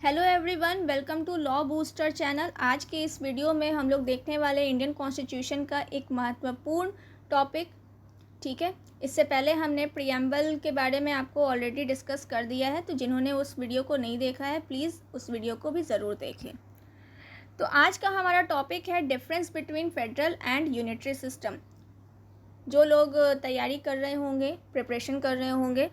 Hello everyone, welcome to law booster channel. आज के इस वीडियो में हम लोग देखने वाले इंडियन कॉन्स्टिट्यूशन का एक महत्वपूर्ण टॉपिक। ठीक है, इससे पहले हमने प्रीएम्बल के बारे में आपको ऑलरेडी डिस्कस कर दिया है, तो जिन्होंने उस वीडियो को नहीं देखा है प्लीज़ उस वीडियो को भी ज़रूर देखें। तो आज का हमारा टॉपिक है difference between federal and unitary system. जो लोग तैयारी कर रहे होंगे, प्रिपरेशन कर रहे होंगे,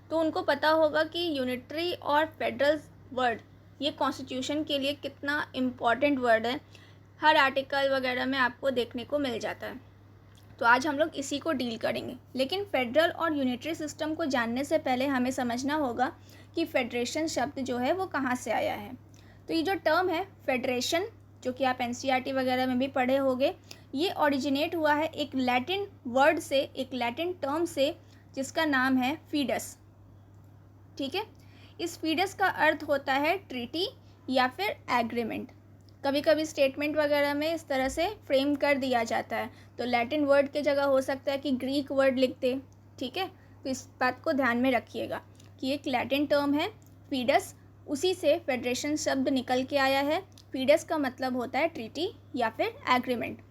तो उनको पता होगा कि यूनिटरी और फेडरल वर्ड ये कॉन्स्टिट्यूशन के लिए कितना इम्पॉर्टेंट वर्ड है। हर आर्टिकल वगैरह में आपको देखने को मिल जाता है। तो आज हम लोग इसी को डील करेंगे। लेकिन फेडरल और यूनिटरी सिस्टम को जानने से पहले हमें समझना होगा कि फेडरेशन शब्द जो है वो कहाँ से आया है। तो ये जो टर्म है फेडरेशन, जो कि आप एनसीईआरटी वगैरह में भी पढ़े होंगे, ये ओरिजिनेट हुआ है एक लैटिन वर्ड से, एक लैटिन टर्म से, जिसका नाम है फीडस। ठीक है, इस फीडस का अर्थ होता है ट्रीटी या फिर एग्रीमेंट। कभी कभी स्टेटमेंट वगैरह में इस तरह से फ्रेम कर दिया जाता है, तो लैटिन वर्ड के जगह हो सकता है कि ग्रीक वर्ड लिख दे। ठीक है, तो इस बात को ध्यान में रखिएगा कि एक लैटिन टर्म है फीडस, उसी से फेडरेशन शब्द निकल के आया है। फीडस का मतलब होता है ट्रीटी या फिर agreement.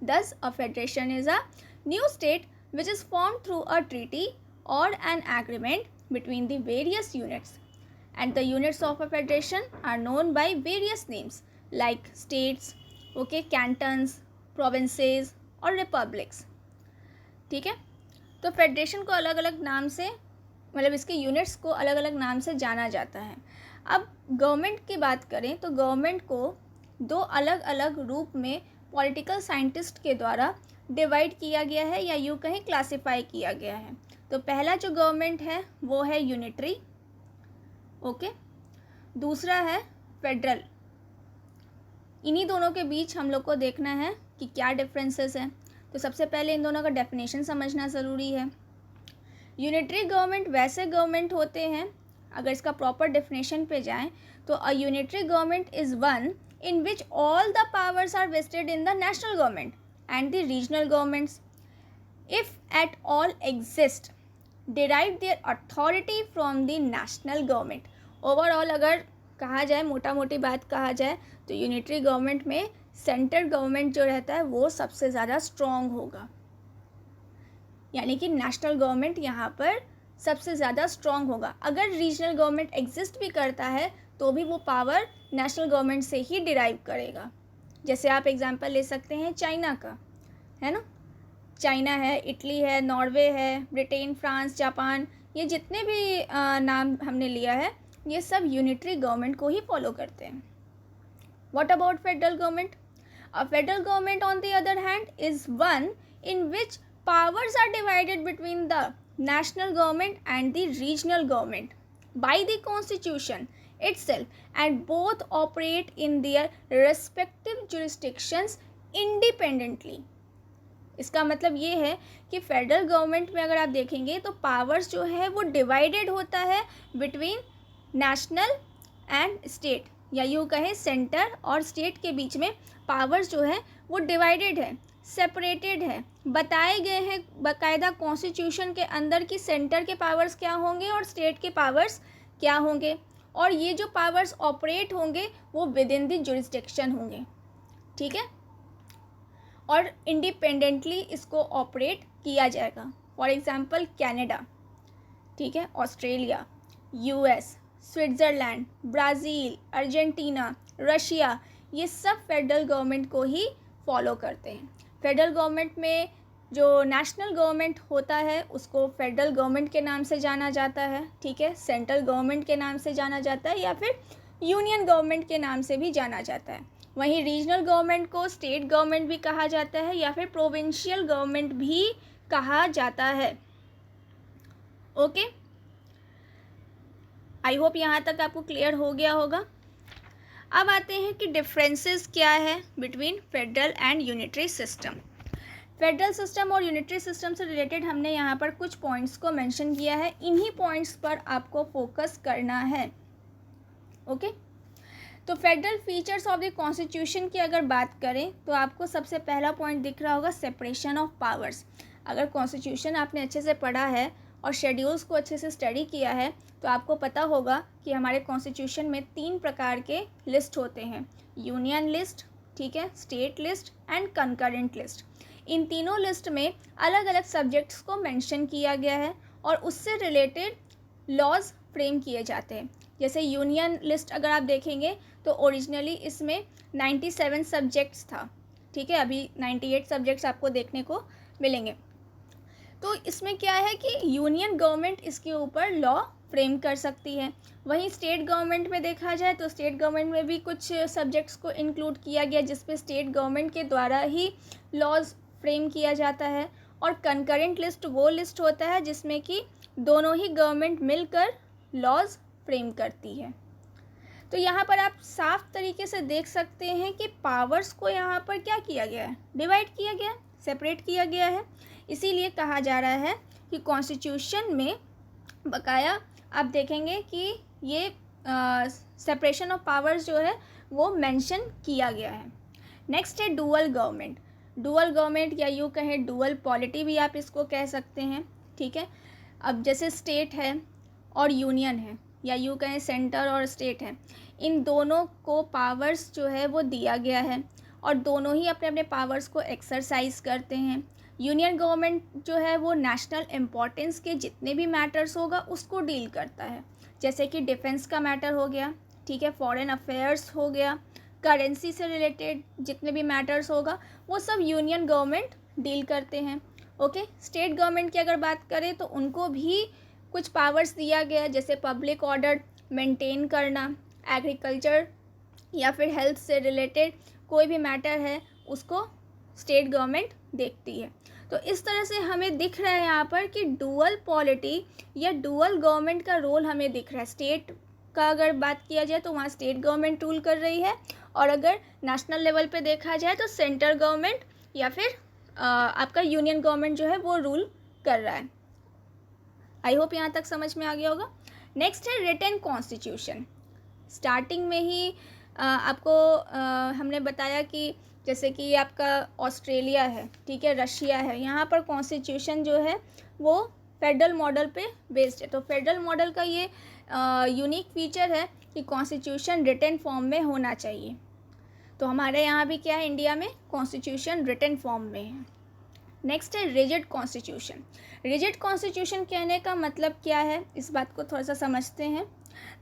Thus a federation is a new state which is formed through a treaty और an agreement between the various units, and the units of a federation are known by various names like states, okay, cantons, provinces और republics। ठीक है, तो federation को अलग अलग नाम से, मतलब इसके यूनिट्स को अलग अलग नाम से जाना जाता है। अब गवर्नमेंट की बात करें तो गवर्नमेंट को दो अलग अलग रूप में पॉलिटिकल साइंटिस्ट के द्वारा डिवाइड किया गया है, या यूँ कहीं क्लासिफाई किया गया है। तो पहला जो गवर्नमेंट है वो है यूनिटरी, ओके, दूसरा है फेडरल। इन्हीं दोनों के बीच हम लोग को देखना है कि क्या डिफरेंसेस हैं। तो सबसे पहले इन दोनों का डेफिनेशन समझना ज़रूरी है। यूनिटरी गवर्नमेंट वैसे गवर्नमेंट होते हैं, अगर इसका प्रॉपर डेफिनेशन पे जाएं तो a unitary government is one in which all the powers are vested in the national government and the regional governments, if at all exist, derive their authority from the national government। Overall अगर कहा जाए, मोटा मोटी बात कहा जाए, तो unitary government में सेंट्रल गवर्नमेंट जो रहता है वो सबसे ज़्यादा स्ट्रॉन्ग होगा, यानी कि नेशनल गवर्नमेंट यहाँ पर सबसे ज़्यादा स्ट्रॉन्ग होगा। अगर रीजनल गवर्नमेंट एग्जिस्ट भी करता है तो भी वो पावर नेशनल गवर्नमेंट से ही डिराइव करेगा। जैसे आप एग्जांपल ले सकते हैं चाइना का, है ना। चाइना है, इटली है, नॉर्वे है, ब्रिटेन, फ्रांस, जापान, ये जितने भी नाम हमने लिया है ये सब यूनिटरी गवर्नमेंट को ही फॉलो करते हैं। What about federal government? A federal government on the other hand is one in which powers are divided between the national government and the regional government by the constitution itself and both operate in their respective jurisdictions independently। इसका मतलब ये है कि federal government में अगर आप देखेंगे तो पावर्स जो है वो डिवाइडेड होता है बिटवीन नेशनल एंड स्टेट, या यूँ कहें सेंटर और स्टेट के बीच में पावर्स जो है वो डिवाइडेड है, सेपरेटेड है। बताए गए हैं बाकायदा कॉन्स्टिट्यूशन के अंदर कि सेंटर के पावर्स क्या होंगे और स्टेट के पावर्स क्या होंगे, और ये जो पावर्स ऑपरेट होंगे वो विद इन द जुरिस्डिक्शन होंगे। ठीक है, और इंडिपेंडेंटली इसको ऑपरेट किया जाएगा। फॉर एग्जांपल कनाडा, ठीक है, Australia, US, Switzerland, Brazil, Argentina, Russia, ये सब फेडरल गवर्नमेंट को ही फॉलो करते हैं। फेडरल गवर्नमेंट में जो नेशनल गवर्नमेंट होता है उसको फेडरल गवर्नमेंट के नाम से जाना जाता है। ठीक है, सेंट्रल गवर्नमेंट के नाम से जाना जाता है, या फिर यूनियन गवर्नमेंट के नाम से भी जाना जाता है। वहीं रीजनल गवर्नमेंट को स्टेट गवर्नमेंट भी कहा जाता है, या फिर प्रोविंशियल गवर्नमेंट भी कहा जाता है। ओके, आई होप यहाँ तक आपको क्लियर हो गया होगा। अब आते हैं कि डिफरेंसेस क्या है between federal and unitary system. Federal system और यूनिटरी सिस्टम से रिलेटेड हमने यहाँ पर कुछ पॉइंट्स को मेंशन किया है, इन्हीं पॉइंट्स पर आपको फोकस करना है। ओके, तो federal features of the constitution की अगर बात करें तो आपको सबसे पहला पॉइंट दिख रहा होगा सेपरेशन ऑफ पावर्स। अगर कॉन्स्टिट्यूशन आपने अच्छे से पढ़ा है और शेड्यूल्स को अच्छे से स्टडी किया है तो आपको पता होगा कि हमारे कॉन्स्टिट्यूशन में 3 प्रकार के लिस्ट होते हैं, यूनियन लिस्ट, ठीक है, state list and concurrent list. इन तीनों लिस्ट में अलग अलग सब्जेक्ट्स को मेंशन किया गया है और उससे रिलेटेड लॉज फ्रेम किए जाते हैं। जैसे यूनियन लिस्ट अगर आप देखेंगे तो ओरिजिनली इसमें 97 सब्जेक्ट्स था, ठीक है, अभी 98 सब्जेक्ट्स आपको देखने को मिलेंगे। तो इसमें क्या है कि यूनियन गवर्नमेंट इसके ऊपर लॉ फ्रेम कर सकती है। वहीं स्टेट गवर्नमेंट में देखा जाए तो स्टेट गवर्नमेंट में भी कुछ सब्जेक्ट्स को इंक्लूड किया गया जिसपे स्टेट गवर्नमेंट के द्वारा ही लॉज फ्रेम किया जाता है। और कंकरेंट लिस्ट वो लिस्ट होता है जिसमें कि दोनों ही गवर्नमेंट मिलकर लॉज फ्रेम करती है। तो यहाँ पर आप साफ तरीके से देख सकते हैं कि पावर्स को यहाँ पर क्या किया गया है, डिवाइड किया गया है, सेपरेट किया गया है। इसीलिए कहा जा रहा है कि कॉन्स्टिट्यूशन में बकाया आप देखेंगे कि ये सेपरेशन ऑफ पावर्स जो है वो मेंशन किया गया है। नेक्स्ट है डुअल गवर्नमेंट। डुअल गवर्नमेंट या यूँ कहें डुअल पॉलिटी भी आप इसको कह सकते हैं, ठीक है। अब जैसे स्टेट है और यूनियन है या यूँ कहें सेंटर और स्टेट है, इन दोनों को पावर्स जो है वो दिया गया है और दोनों ही अपने अपने पावर्स को एक्सरसाइज करते हैं। यूनियन गवर्नमेंट जो है वो नेशनल इम्पोर्टेंस के जितने भी मैटर्स होगा उसको डील करता है, जैसे कि डिफेंस का मैटर हो गया, ठीक है, फॉरेन अफेयर्स हो गया, करेंसी से रिलेटेड जितने भी मैटर्स होगा वो सब यूनियन गवर्नमेंट डील करते हैं। ओके, स्टेट गवर्नमेंट की अगर बात करें तो उनको भी कुछ पावर्स दिया गया, जैसे पब्लिक ऑर्डर मेंटेन करना, एग्रीकल्चर या फिर हेल्थ से रिलेटेड कोई भी मैटर है उसको स्टेट गवर्नमेंट देखती है। तो इस तरह से हमें दिख रहा है यहाँ पर कि डुअल पॉलिटी या डुअल गवर्नमेंट का रोल हमें दिख रहा है। स्टेट का अगर बात किया जाए तो वहाँ स्टेट गवर्नमेंट रूल कर रही है और अगर नेशनल लेवल पे देखा जाए तो सेंट्रल गवर्नमेंट या फिर आपका यूनियन गवर्नमेंट जो है वो रूल कर रहा है। आई होप यहाँ तक समझ में आ गया होगा। नेक्स्ट है रिटन कॉन्स्टिट्यूशन। स्टार्टिंग में ही आपको हमने बताया कि जैसे कि आपका ऑस्ट्रेलिया है, ठीक है, रशिया है, यहाँ पर कॉन्स्टिट्यूशन जो है वो फेडरल मॉडल पे बेस्ड है। तो फेडरल मॉडल का ये यूनिक फीचर है कि कॉन्स्टिट्यूशन रिटन फॉर्म में होना चाहिए। तो हमारे यहाँ भी क्या है, इंडिया में कॉन्स्टिट्यूशन रिटन फॉर्म में है। नेक्स्ट है रिजिड कॉन्स्टिट्यूशन। रिजिड कॉन्स्टिट्यूशन कहने का मतलब क्या है, इस बात को थोड़ा सा समझते हैं।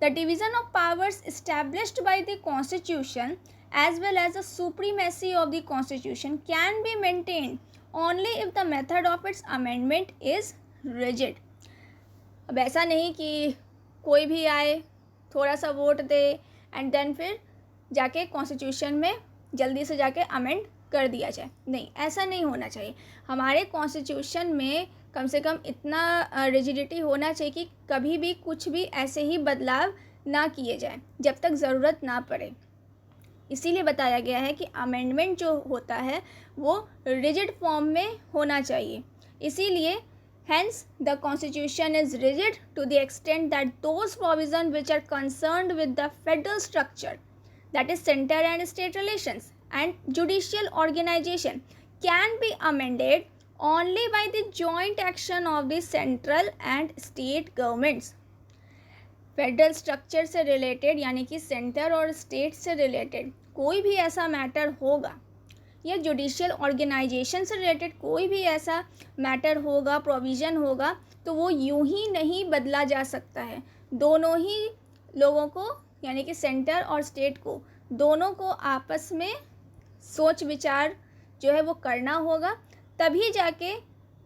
The division of powers established bye the constitution as well as the supremacy of the constitution can be maintained only if the method of its amendment is rigid। अब ऐसा नहीं कि कोई भी आए, थोड़ा सा वोट दे एंड देन फिर जाके कॉन्स्टिट्यूशन में जल्दी से जाके अमेंड कर दिया जाए, नहीं, ऐसा नहीं होना चाहिए। हमारे कॉन्स्टिट्यूशन में कम से कम इतना रिजिडिटी होना चाहिए कि कभी भी कुछ भी ऐसे ही बदलाव ना किए जाए जब तक ज़रूरत ना पड़े। इसीलिए बताया गया है कि अमेंडमेंट जो होता है वो रिजिड फॉर्म में होना चाहिए। इसीलिए hence the constitution is rigid to the extent that those provisions which are concerned with the federal structure, that is center and state relations and judicial organization, can be amended only by the joint action of the central and state governments। Federal structure से related यानी कि centre और state से related कोई भी ऐसा matter होगा या जुडिशियल ऑर्गेनाइजेशन से रिलेटेड कोई भी ऐसा मैटर होगा, प्रोविज़न होगा, तो वो यूं ही नहीं बदला जा सकता है। दोनों ही लोगों को यानी कि सेंटर और स्टेट को दोनों को आपस में सोच विचार जो है वो करना होगा, तभी जाके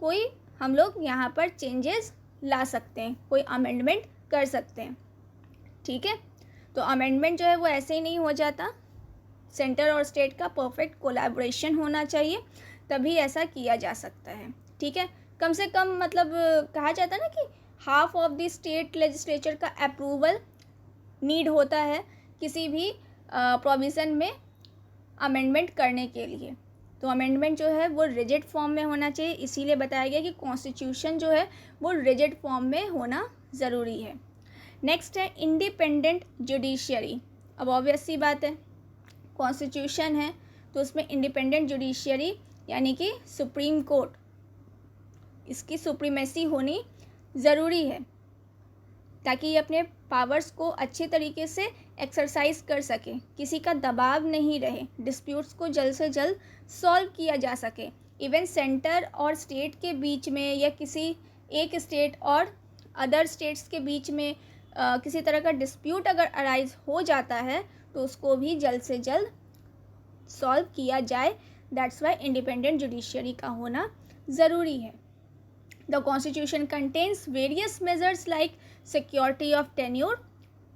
कोई हम लोग यहाँ पर चेंजेस ला सकते हैं, कोई अमेंडमेंट कर सकते हैं, ठीक है। तो अमेंडमेंट जो है वो ऐसे ही नहीं हो जाता, सेंटर और स्टेट का परफेक्ट कोलैबोरेशन होना चाहिए, तभी ऐसा किया जा सकता है, ठीक है। कम से कम मतलब कहा जाता है ना कि half of the state legislature का अप्रूवल नीड होता है किसी भी प्रोविज़न में अमेंडमेंट करने के लिए। तो अमेंडमेंट जो है वो रिजिड फॉर्म में होना चाहिए, इसीलिए बताया गया कि कॉन्स्टिट्यूशन जो है वो रिजिड फॉर्म में होना ज़रूरी है। नेक्स्ट है इंडिपेंडेंट जुडिशियरी। अब ऑब्वियस सी बात है, कॉन्स्टिट्यूशन है तो उसमें इंडिपेंडेंट जुडिशियरी यानी कि सुप्रीम कोर्ट, इसकी सुप्रीमेसी होनी ज़रूरी है ताकि ये अपने पावर्स को अच्छी तरीके से एक्सरसाइज कर सके, किसी का दबाव नहीं रहे, डिस्प्यूट्स को जल्द से जल्द सॉल्व किया जा सके। इवन सेंटर और स्टेट के बीच में या किसी एक स्टेट और अदर स्टेट्स के बीच में किसी तरह का डिस्प्यूट अगर अराइज हो जाता है तो उसको भी जल्द से जल्द सॉल्व किया जाए। दैट्स वाई इंडिपेंडेंट जुडिशरी का होना ज़रूरी है। The constitution contains various measures like security of tenure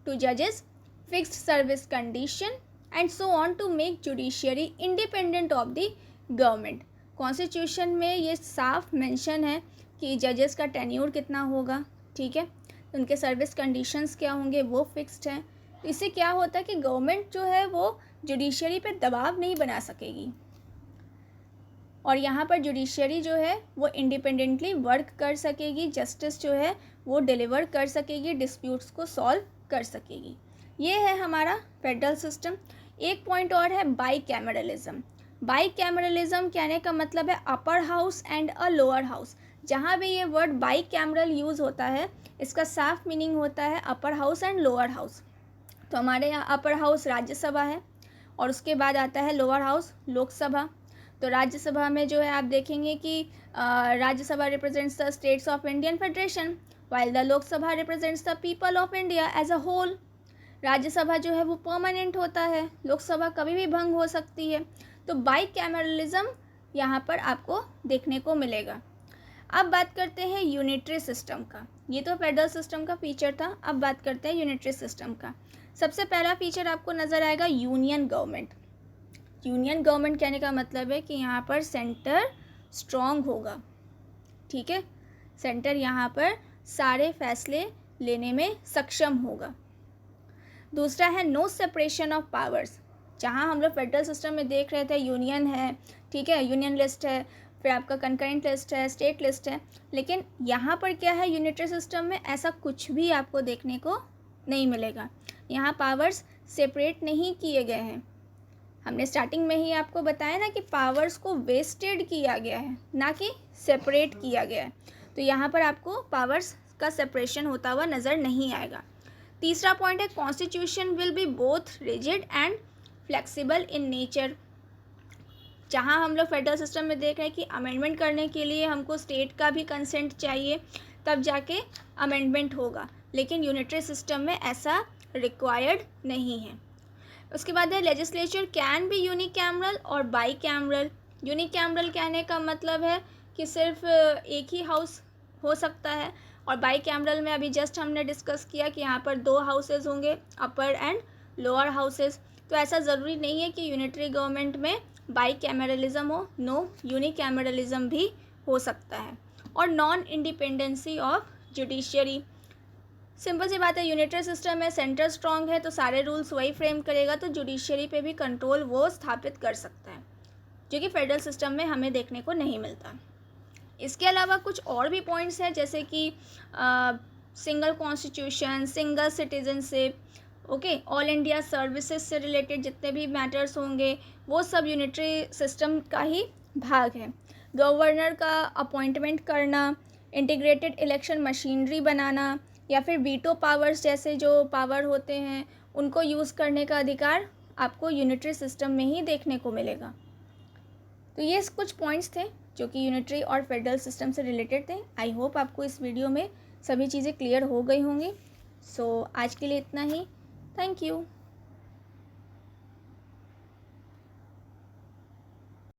to जजेस, fixed service condition and so on to make judiciary independent of the government. Constitution में ये साफ मेंशन है कि जजेस का टेन्योर कितना होगा, ठीक है, उनके सर्विस कंडीशंस क्या होंगे, वो फिक्स्ड हैं। तो इससे क्या होता है कि गवर्नमेंट जो है वो जुडिशरी पे दबाव नहीं बना सकेगी और यहाँ पर जुडिशरी जो है वो इंडिपेंडेंटली वर्क कर सकेगी, जस्टिस जो है वो डिलीवर कर सकेगी, डिस्प्यूट्स को सॉल्व कर सकेगी। ये है हमारा फेडरल सिस्टम। एक पॉइंट और है बाईकैमरलिज्म। बाईकैमरलिज्म कहने का मतलब है upper house and a lower house. जहाँ भी ये वर्ड बाईकैमरल यूज़ होता है इसका साफ मीनिंग होता है upper house and lower house. तो हमारे यहाँ अपर हाउस राज्यसभा है और उसके बाद आता है लोअर हाउस लोकसभा। तो राज्यसभा में जो है आप देखेंगे कि Rajya Sabha represents the states of Indian federation while the Lok Sabha represents the people of India as a whole. Rajya Sabha जो है वो परमानेंट होता है, लोकसभा कभी भी भंग हो सकती है। तो बाईकैमरलिज्म यहाँ पर आपको देखने को मिलेगा। अब बात करते हैं यूनिटरी सिस्टम का। ये तो फेडरल सिस्टम का फीचर था, अब बात करते हैं यूनिटरी सिस्टम का। सबसे पहला फीचर आपको नज़र आएगा यूनियन गवर्नमेंट। यूनियन गवर्नमेंट कहने का मतलब है कि यहाँ पर सेंटर स्ट्रॉन्ग होगा, ठीक है, सेंटर यहाँ पर सारे फैसले लेने में सक्षम होगा। दूसरा है नो सेपरेशन ऑफ पावर्स। जहाँ हम लोग फेडरल सिस्टम में देख रहे थे यूनियन है, ठीक है, यूनियन लिस्ट है, फिर आपका कंकरेंट लिस्ट है, स्टेट लिस्ट है, लेकिन यहाँ पर क्या है यूनिटरी सिस्टम में ऐसा कुछ भी आपको देखने को नहीं मिलेगा। यहाँ पावर्स सेपरेट नहीं किए गए हैं। हमने स्टार्टिंग में ही आपको बताया ना कि पावर्स को वेस्टेड किया गया है, ना कि सेपरेट किया गया है। तो यहाँ पर आपको पावर्स का सेपरेशन होता हुआ नज़र नहीं आएगा। तीसरा पॉइंट है constitution will be both rigid and flexible in nature. जहाँ हम लोग फेडरल सिस्टम में देख रहे हैं कि अमेंडमेंट करने के लिए हमको स्टेट का भी कंसेंट चाहिए तब जाके अमेंडमेंट होगा, लेकिन यूनिटरी सिस्टम में ऐसा रिक्वायर्ड नहीं है। उसके बाद है लेजिस्लेचर कैन बी यूनिकैमरल और बाईकैमरल। यूनिकैमरल कहने का मतलब है कि सिर्फ एक ही हाउस हो सकता है, और बाईकैमरल में अभी जस्ट हमने डिस्कस किया कि यहाँ पर 2 हाउसेज होंगे, अपर एंड लोअर हाउसेज। तो ऐसा ज़रूरी नहीं है कि यूनिटरी गवर्नमेंट में बाईकैमरलिज्म हो, नो, यूनिकैमरलिज्म भी हो सकता है। और non independency of judiciary. Simple सी बात है, यूनिटरी सिस्टम में सेंटर स्ट्रांग है तो सारे रूल्स वही फ्रेम करेगा, तो जुडिशरी पे भी कंट्रोल वो स्थापित कर सकता है, जो कि फेडरल सिस्टम में हमें देखने को नहीं मिलता। इसके अलावा कुछ और भी पॉइंट्स हैं, जैसे कि single constitution, single citizenship, okay, all India services से रिलेटेड जितने भी मैटर्स होंगे वो सब यूनिटरी सिस्टम का ही भाग है। गवर्नर का अपॉइंटमेंट करना, इंटीग्रेटेड इलेक्शन मशीनरी बनाना, या फिर वीटो पावर्स जैसे जो पावर होते हैं उनको यूज़ करने का अधिकार आपको यूनिटरी सिस्टम में ही देखने को मिलेगा। तो ये कुछ पॉइंट्स थे जो कि यूनिटरी और फेडरल सिस्टम से रिलेटेड थे। आई होप आपको इस वीडियो में सभी चीज़ें क्लियर हो गई होंगी। सो आज के लिए इतना ही। Thank you.